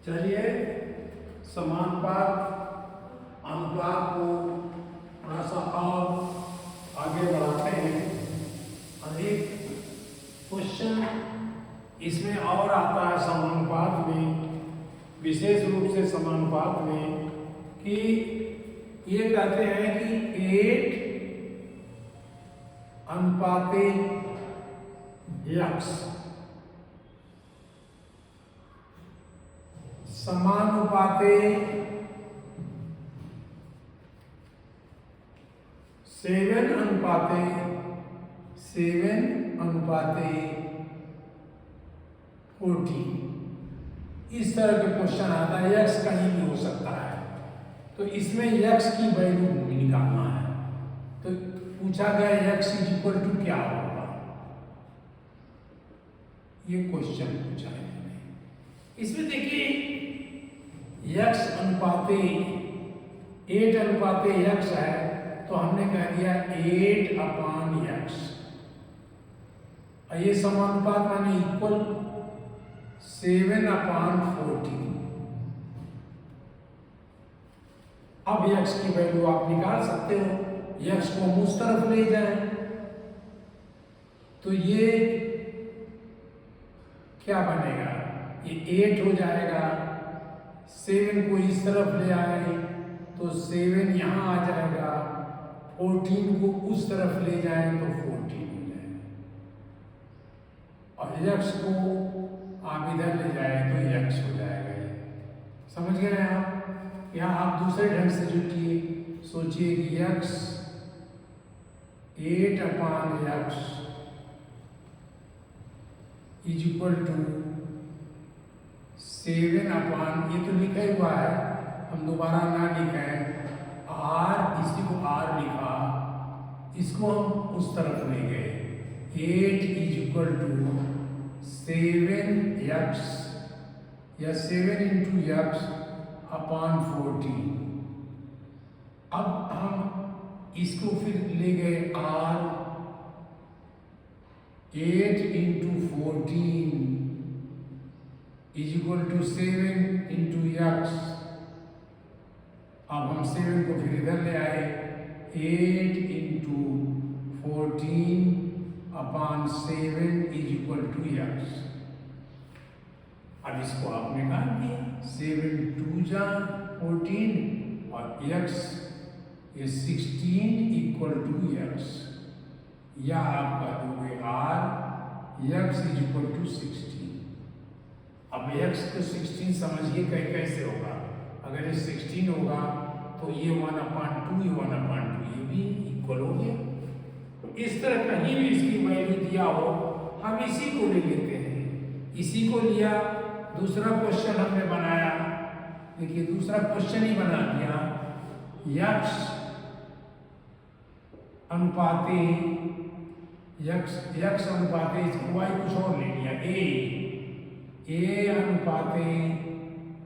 चलिए समानुपात अनुपात को थोड़ा सा और आगे बढ़ाते हैं। अधिक क्वेश्चन इसमें और आता है समानुपात में, विशेष रूप से समानुपात में, कि ये कहते हैं कि 8:x समानुपाते 7:40। इस तरह के क्वेश्चन आता है। x कहीं भी हो सकता है, तो इसमें x की वैल्यू निकालना है। तो पूछा गया x इक्वल टू क्या होगा, ये क्वेश्चन पूछा है। इसमें देखिए x अनुपाते 8:x है, तो हमने कह दिया 8/x। ये समानुपात माने इक्वल 7/40। अब x की वैल्यू आप निकाल सकते हो। x को हम उस तरफ ले जाएं तो ये क्या बनेगा, ये 8 हो जाएगा। 7 को इस तरफ ले आए तो 7 यहाँ आ जाएगा। 14 को उस तरफ ले जाए तो 14 हो जाएगा। और x को आप इधर ले जाए तो x हो जाएगा। ये समझ गए आप? यहाँ आप दूसरे ढंग से जुटिए, सोचिए कि x 8/x is equal to 7/, ये तो लिखा हुआ है, हम दोबारा ना लिखें। r, इसी को r लिखा, इसको हम उस तरफ ले गए। 8 इज इक्वल टू 7x या 7x/14। अब हम इसको फिर ले गए r, 8 × 14 is equal to 7x। अब हम 7 को फिर इधर ले आए। 8 × 14/7 इज इक्वल टू x। अब इसको आप निकाल दिए। 7 2 14 और x ये 16 इक्वल टू x, या आप कह दोगे r x is equal to 16। अब x को 16 समझिए कैसे होगा। अगर ये 16 होगा तो ये 1/2, ये 1/2, ये भी इक्वल हो गया। तो इस तरह कहीं भी इसकी वैल्यू दिया हो, हम इसी को ले लेते हैं। इसी को लिया। दूसरा क्वेश्चन हमने बनाया, देखिए दूसरा क्वेश्चन ही बना दिया। x अनुपाते y कुछ और ले लिया। a अनुपाते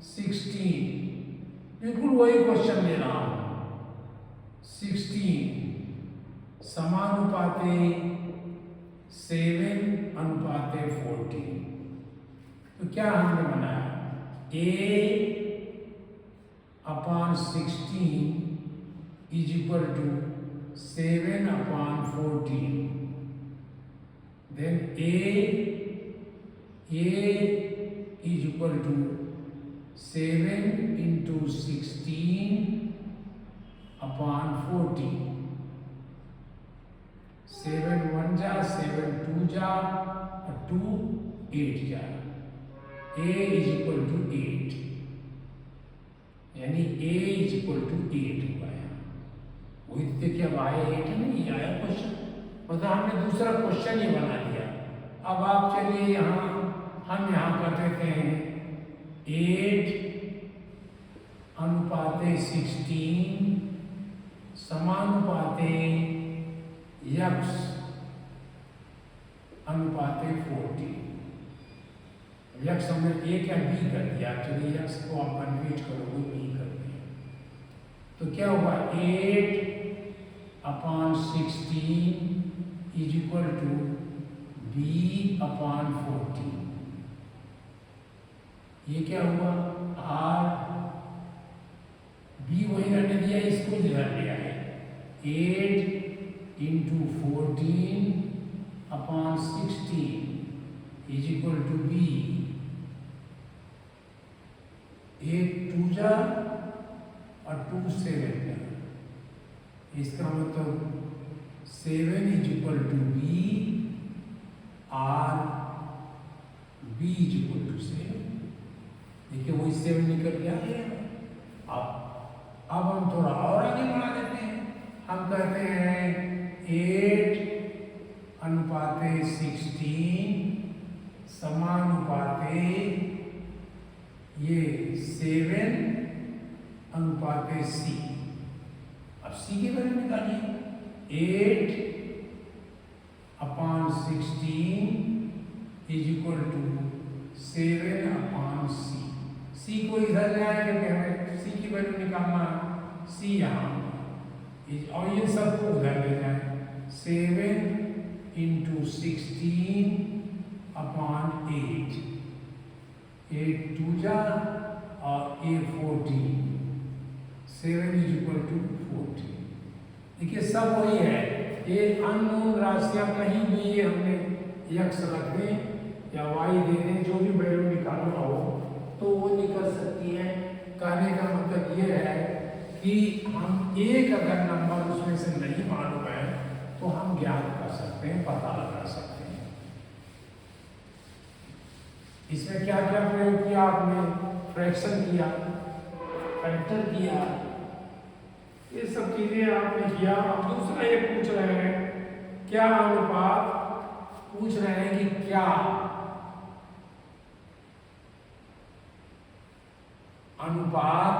16, बिल्कुल वही क्वेश्चन ले रहा हूं। 16 समानुपाते 7/14। तो क्या हमने बनाया, a/16 is equal to 7/14। Then a is equal to 7 × 16/14। 7 1 जा, 7 2 जा, 2 8 जा। a इज इक्वल टू 8, यानी a इज इक्वल टू 8 हुआ है। वही देखिए, अब आया 8 नहीं आया क्वेश्चन, मतलब हमने दूसरा क्वेश्चन ही बना लिया। अब आप चलिए यहाँ, हम यहाँ कर देते हैं 8/16 समानुपाते x अनुपाते 40। x हमने a क्या b कर दिया, चलिए x को आप कन्वर्ट करोगे b कर दिया, तो क्या हुआ 8/16 इज इक्वल टू b/14। ये क्या हुआ, आर बी वही रहने दिया, इसको इधर ले आए, 8 into 14/16 is equal to B, 8 2 जा और 2 7 जा, इसका मतलब 7 is equal to B, or B is equal to 7। देखिए वही 7 निकल गया। अब हम थोड़ा और आगे बढ़ा देते हैं, हम कहते हैं 8/16 समानुपाते ये 7/c। अब c के बारे में निकालिए, 8/16 is equal to 7/c। c को इधर ले आए क्योंकि हमें c की वैल्यू निकालना, c यहाँ, और ये सबको उधर ले जाए, 7 इंटू 16/8, 8 2 जा और 14, 7 इज इक्वल टू 14। देखिए सब वही है, ये अननोन राशियां कहीं भी ये हमने x रख दें या y दे दें, जो भी वैल्यू निकालना हो तो वो निकल सकती है। कहने का मतलब ये है कि हम एक अगर नंबर उसमें से नहीं मालूम है तो हम ज्ञात कर सकते हैं, पता लगा सकते हैं। इसमें क्या क्या प्रयोग किया आपने, फ्रैक्शन किया, फैक्टर किया, ये सब चीजें आपने किया। अब दूसरा ये पूछ रहे हैं क्या अनुपात, पूछ रहे हैं कि क्या अनुपात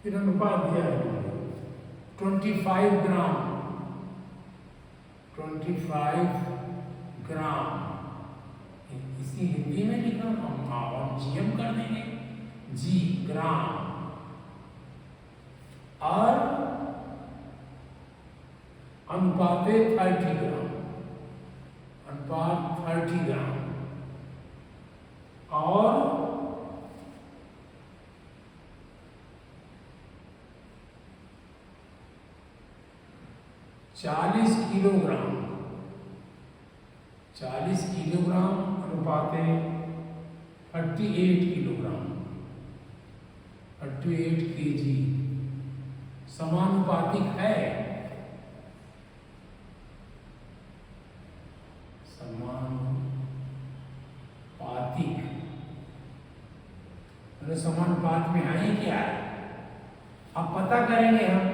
फिर अनुपात दिया है 25 ग्राम, 25 ग्राम, इसी हिंदी में लिखा, हम जीएम कर देंगे, जी ग्राम, और अनुपाते 30 ग्राम, अनुपात 30 ग्राम, और 40 किलोग्राम, 40 किलोग्राम अनुपाते 38 किलोग्राम, 38 केजी, समानुपातिक है, समानुपातिक, अरे समानुपात में है ही क्या है, अब पता करेंगे हम।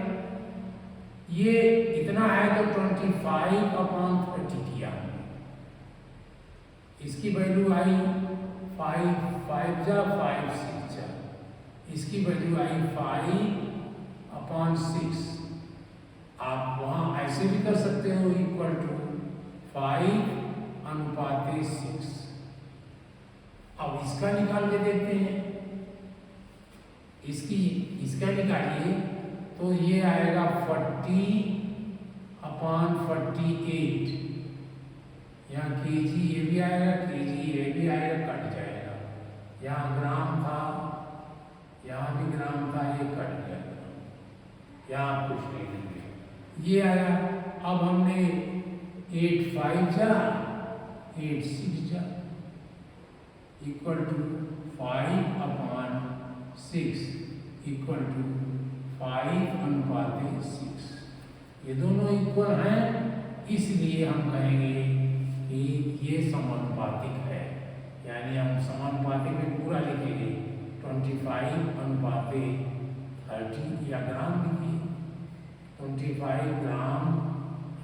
ये इतना है तो 25/30 किया, इसकी वैल्यू आई 5 5 जा 5 6 जा, इसकी वैल्यू आई 5/6। आप वहां ऐसे भी कर सकते हो, इक्वल टू 5/6। अब इसका निकाल के देखते हैं, इसका निकालिए तो ये आएगा 40/48, यहाँ केजी ये भी आएगा, केजी ये भी आएगा, कट जाएगा, यहाँ ग्राम था, यहाँ भी ग्राम था, ये कट जाएगा, यहाँ कुछ नहीं लेंगे, ये आया। अब हमने 8 5 जा 8 6 जा इक्वल टू 5/6 इक्वल टू 5/6। ये दोनों इक्वल हैं, इसलिए हम कहेंगे कि ये समानुपातिक है, यानी हम समानुपातिक में पूरा लिखेंगे 25/30 या ग्राम लिखिए, 25 ग्राम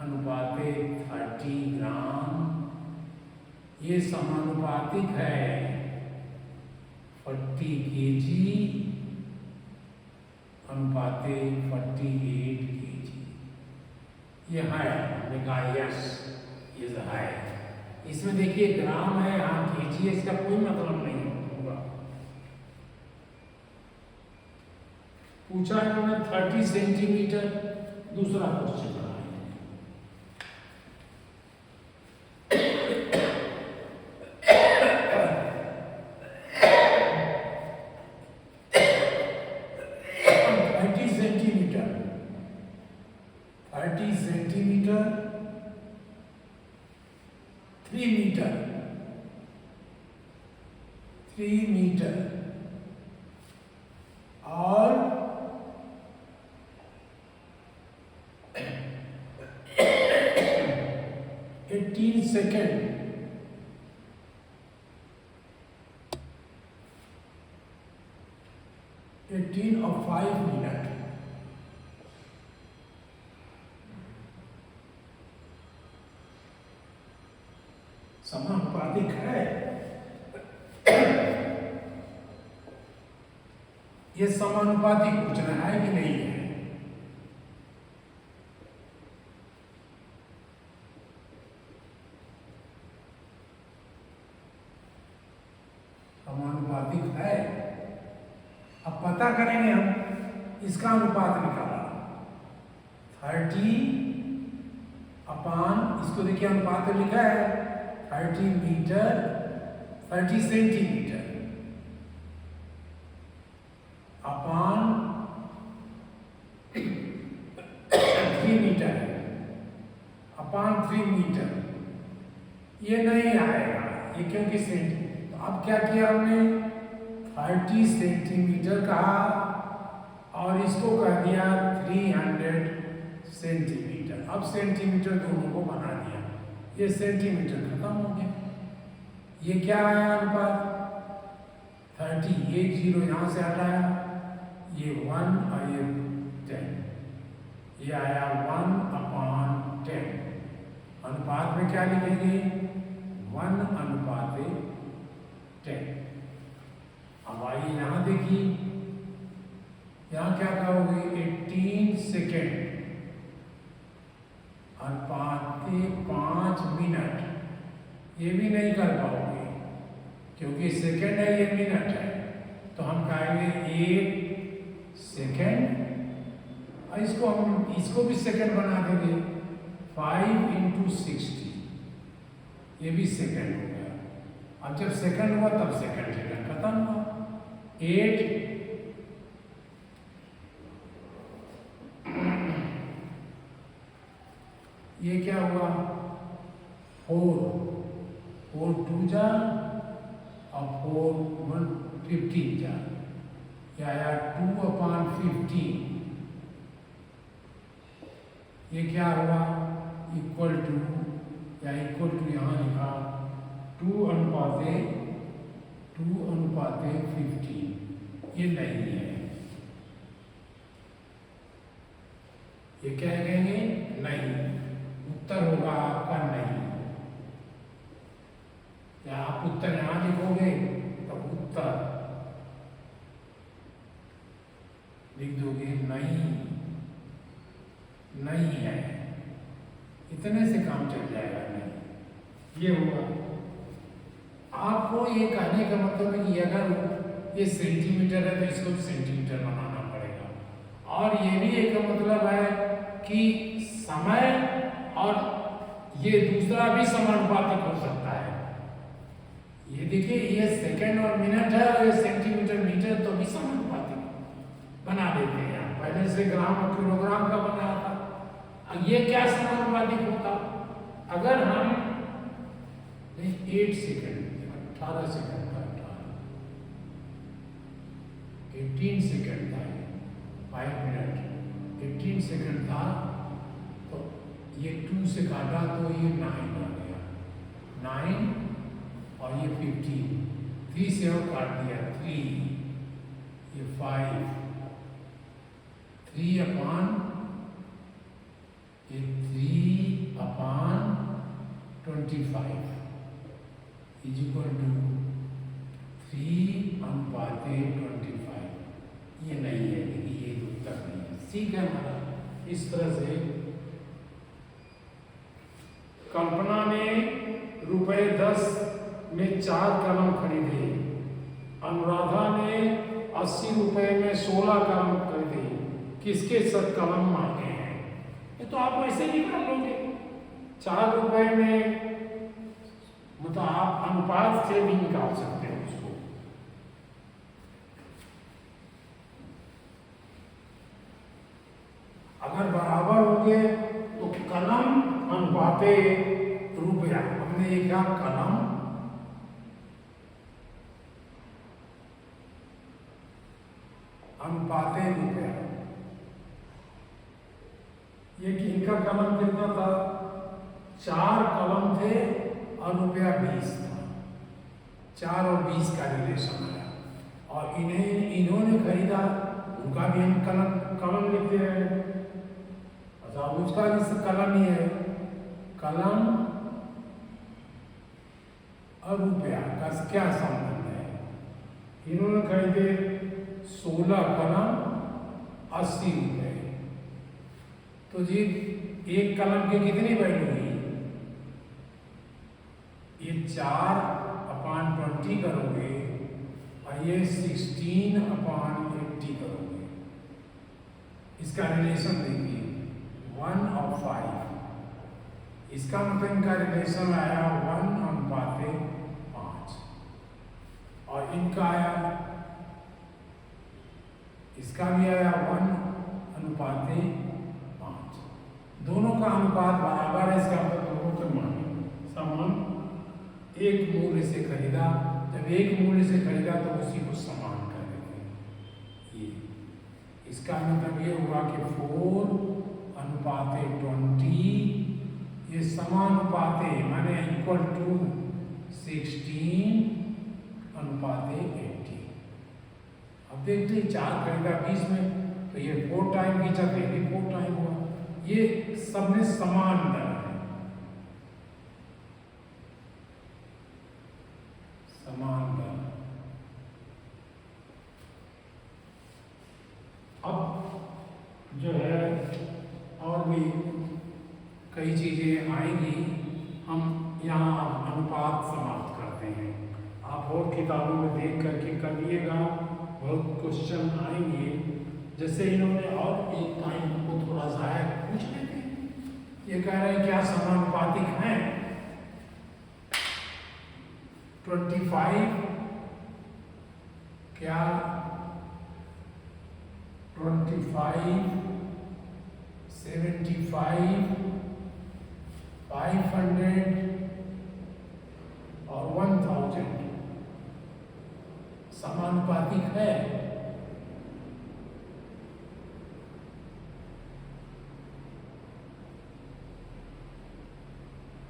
अनुपाते 30 ग्राम, ये समानुपातिक है 40 केजी अनुपाते 48 केजी। ये है, हमने कहा यस, ये है। इसमें देखिए ग्राम है, यहाँ केजी है, इसका कोई मतलब नहीं होगा। पूछा है उन्होंने 30 सेंटीमीटर, दूसरा क्वेश्चन बना है 3 मीटर, 3 मीटर और 18 सेकेंड, 18 और 5 मिनट। समानुपातिक है। ये समानुपातिक पूछना है कि नहीं है? समानुपातिक है। अब पता करेंगे हम, इसका अनुपात निकाला 30 अपान, इसको देखिए अनुपात लिखा है 30 मीटर, 30 सेंटीमीटर अपान 3 मीटर अपान 3 मीटर। ये नहीं आएगा, ये क्योंकि तो अब क्या किया हमने, 30 सेंटीमीटर कहा और इसको कह दिया 300 सेंटीमीटर। अब सेंटीमीटर दोनों को बना दिया, ये सेंटीमीटर खत्म हो गया। ये क्या आया अनुपात 30, ये 0 यहाँ से हटाया, ये 1 और ये 10, ये आया 1/10। अनुपात में क्या लिखेंगे 1/10। अब आइए यहाँ देखिए, यहाँ क्या कहोगे 18 सेकेंड अनुपात 5 मिनट। ये भी नहीं कर पाओगे क्योंकि सेकेंड है, ये मिनट है, तो हम कहेंगे 1 सेकेंड और इसको भी सेकेंड बना देंगे 5 × 60, ये भी सेकेंड हो गया। अब जब सेकेंड हुआ तब सेकेंड खत्म हुआ। 8 ये क्या हुआ 4 2 जा और 4 1 15 जा, ये आया 2/15। ये क्या हुआ इक्वल टू यहाँ लिखा 2/15। ये नहीं है, ये क्या कहेंगे नहीं। उत्तर होगा आपका नहीं। या आप उत्तर यहां लिखोगे तो उत्तर लिख दोगे नहीं है। इतने से काम चल जाएगा। नहीं, ये हुआ। आपको ये कहने का मतलब है कि अगर ये सेंटीमीटर है तो इसको सेंटीमीटर बनाना पड़ेगा। और ये भी एक मतलब है कि समय और ये दूसरा भी समानुपातिक हो सकता है। ये देखिए, ये सेकंड और मिनट है और ये सेंटीमीटर मीटर, तो भी समानुपातिक बना देते हैं। पहले से ग्राम और किलोग्राम का बनाया था, अब ये क्या समानुपातिक होता अगर हम 8 सेकंड 18 सेकंड था, 18 सेकंड था, 5 मिनट 18 सेकंड था, तो ये 2 से काटा तो ये 9 आ गया, 9 और ये 15, 3 से और काट दिया 3, ये 5, 3/25 इज इक्वल टू 3/25। ये नहीं है, देखिए ये उत्तर नहीं है। ठीक है हमारा। इस तरह से कल्पना ने ₹10 में 4 कलम खरीदे, अनुराधा ने 80 रुपए में 16 कलम खरीदे, किसके सब कलम मांगे हैं? ये तो आप वैसे ही कर लोगे। 4 रुपए में मतलब आप अनुपात से भी निकाल सकते हो उसको। अगर बराबर होंगे तो कलम अनुपाते रुपया, हमने हमने देखा कलम अनुपाते रुपया। ये किनका कलम कितना था? 4 कलम थे और रुपया 20 था। 4 और 20 का रिलेशन आया और इन्होंने खरीदा, उनका भी हम कलम लिखते हैं। अच्छा, उसका भी कलम ही है। कलम और रुपया का क्या संबंध है? इन्होंने खरीदे 16 कलम 80 रुपये। तो जी एक कलम की कितनी वैल्यू हुई? ये 4/20 करोगे और ये 16/80 करोगे। इसका रिलेशन देखिए 1 और 5। इसका मतलब इनका रिलेशन आया 1/5 और इनका आया, इसका भी आया 1/5। दोनों का अनुपात बराबर है। इसका मतलब दोनों के मान समान, एक मूल्य से खरीदा। जब एक मूल्य से खरीदा तो उसी को समान कर देते हैं। ये इसका मतलब ये हुआ कि 4/20 ये समानुपाते माने इक्वल टू 16/80। अब देखते 4 खरीदा 20 में, तो ये 4 टाइम खींचा तो ये भी 4 टाइम हुआ। ये सब में समान दर है, समान दर। अब जो है और भी कई चीजें आएंगी, हम यहाँ अनुपात समाप्त करते हैं। आप और किताबों में देख करके करिएगा, बहुत क्वेश्चन आएंगे। जैसे इन्होंने और एक टाइम को थोड़ा सा है पूछ लेते हैं। ये कह रहे हैं क्या समानुपातिक हैं? 25 क्या 25, 75, 500 और 1000 समानुपातिक है?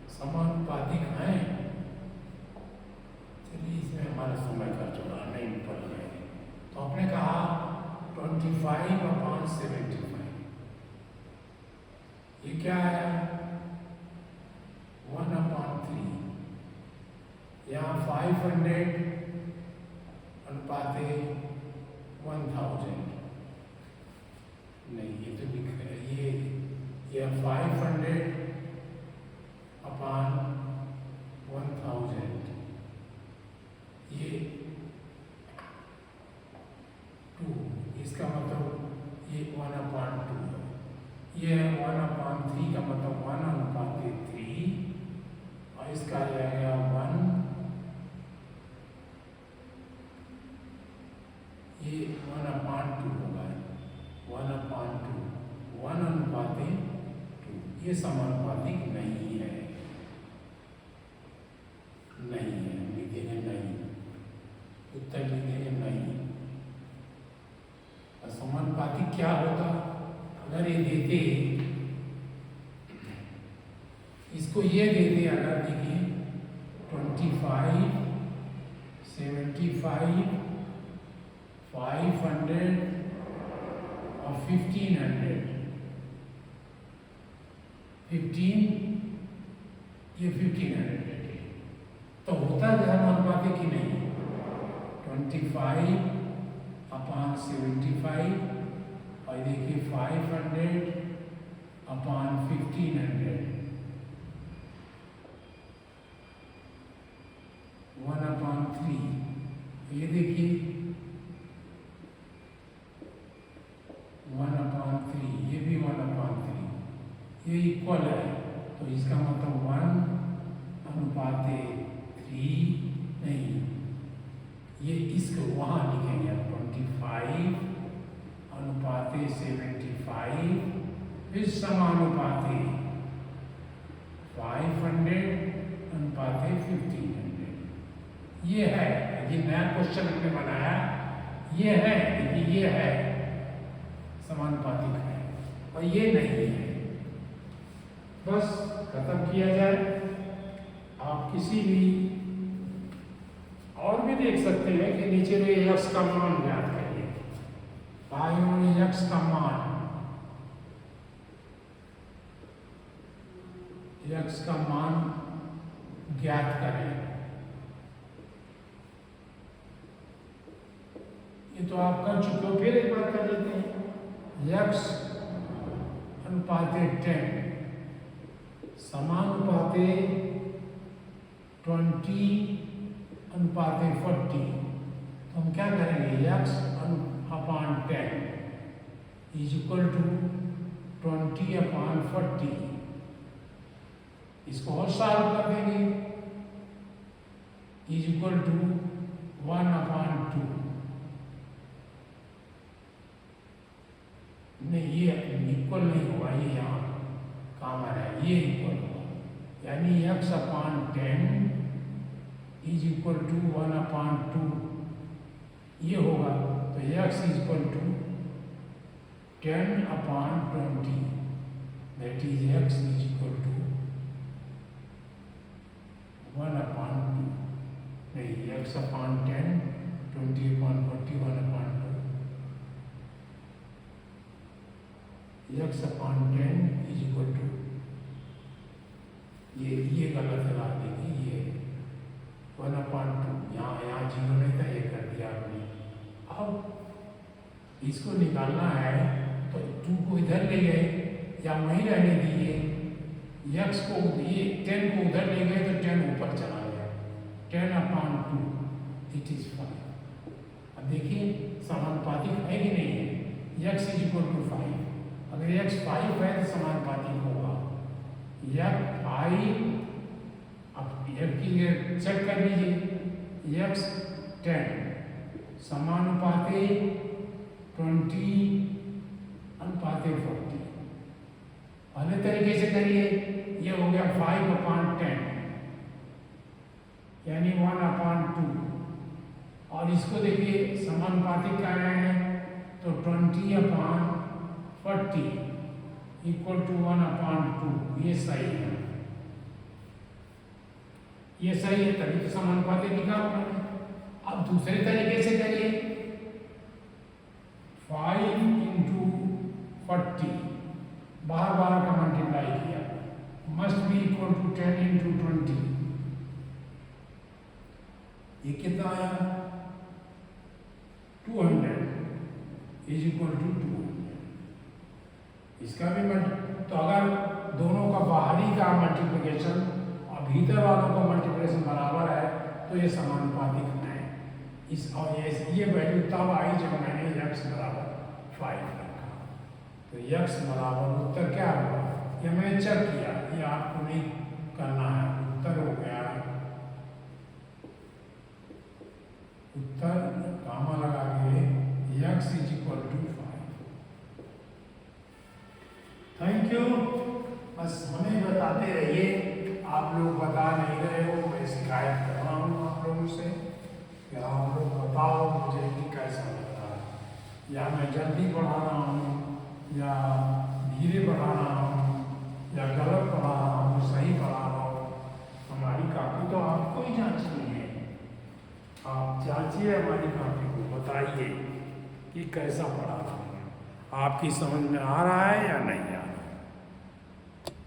समानुपातिक हैं? चलिए, इसमें हमारा समय का चुना नहीं पड़ रहा है। तो आपने कहा 25/75, ये क्या है? 1/3। यहाँ 500/1000 नहीं, ये तो लिख रहे ये 500/1000 ये 2। इसका मतलब ये 1/2 है। ये 1/3 का मतलब 1/3 और इसका आ जाएगा 1। ये 1/2 होगा, 1/2, 1/2। ये समानुपातिक नहीं है, नहीं है। लिखेंगे नहीं, उत्तर लिखेंगे नहीं। समानुपातिक क्या होता? अगर ये देते, इसको ये देते, अगर देखिए 25, 75, 500 और 1500, 15, ये 1500 देते, तो होता है समानुपातिक ही नहीं। 25/75 और देखिए 500/1500, 1/3। ये देखिए 1/3, ये भी 1/3, ये इक्वल है। तो इसका मतलब 1/3 नहीं, ये इसको वहाँ लिखेंगे 25/75, फिर समानुपाती 500/1500 ये है, ये नया क्वेश्चन हमने बनाया, ये है, देखिए ये है समानुपातिक है और ये नहीं है। बस खत्म किया जाए। आप किसी भी और भी देख सकते हैं कि नीचे में यक्स का मान ज्ञात करिए, पाई यक्स का मान, यक्स का मान ज्ञात करें। ये तो आप कर चुके हो, फिर एक बार कर लेते हैं। यक्स अनुपाते 10 समानुपाते 20 अनुपाते 40। तो हम क्या करेंगे, X upon 10 is equal to 20 upon 40। इसको और सॉल्व कर देंगे, इज इक्वल टू 1 अपॉन 2। नहीं, ये इक्वल नहीं होगा, ये यहाँ कॉमन है, ये इक्वल होगा, यानी x upon 10 is equal to 1 upon 2 ये होगा। तो x is equal to 10 upon 20, that is x is equal to 1 upon 2। नहीं, x upon 10, 20 upon 40, 1 upon 2, x upon 10 is equal to, ये गलत लगा देगी, ये 1 अपॉन 2, यहाँ जीरो नहीं था, ये कर दिया आपने। अब इसको निकालना है तो 2 को इधर ले गए या वहीं रहने दिए, x को ये 10 को उधर ले गए तो 10 ऊपर चला गया, 10 अपॉन 2 इट इज 5। अब देखिए समानुपातिक है कि नहीं है, x इज इक्वल टू 5। अगर x 5 है तो समानुपातिक होगा, यह 5, अब f की चेक कर लीजिए, x 10 समानुपाते 20 अनुपाते 40। पहले तरीके से करिए, ये हो गया 5 अपॉन 10 यानी 1 अपॉन 2, और इसको देखिए समानुपातिक कर रहे हैं तो 20 अपॉन 40 इक्वल टू 1 अपॉन 2। ये सही है, ये सही है, तभी तो समानुपातिक लिखा हुआ है। अब दूसरे तरीके से करिए, 5 इंटू 40 बार का मल्टीप्लाई किया, must be equal to 10 into 20। ये कितना आया, 200 इज इक्वल टू 200। इसका भी तो अगर दोनों का बाहरी का मल्टीप्लिकेशन और भीतर वालों का मल्टीप्लिकेशन बराबर है तो ये समानुपातिक है। इस और ये वैल्यू तब आई जब मैंने x बराबर 5 रखा। तो x बराबर उत्तर क्या होगा, ये मैंने चेक किया, ये आपको नहीं करना है। उत्तर हो गया, उत्तर कामा लगा के x is equal to 5। Thank you. बस हमें बताते रहिए, आप लोग बता नहीं रहे हो, मैं शिकायत कर रहा हूँ आप लोगों से कि आप लोग बताओ मुझे कि कैसा लग रहा है, या मैं जल्दी पढ़ा रहा हूँ या धीरे पढ़ा रहा हूँ या गलत पढ़ा रहा हूँ, सही पढ़ा रहा हूँ। हमारी कॉपी तो आपको ही जांचनी है, आप जांचिए हमारी कॉपी को, बताइए कि कैसा पढ़ा रहा हूँ, आपकी समझ में आ रहा है या नहीं आ रहा है।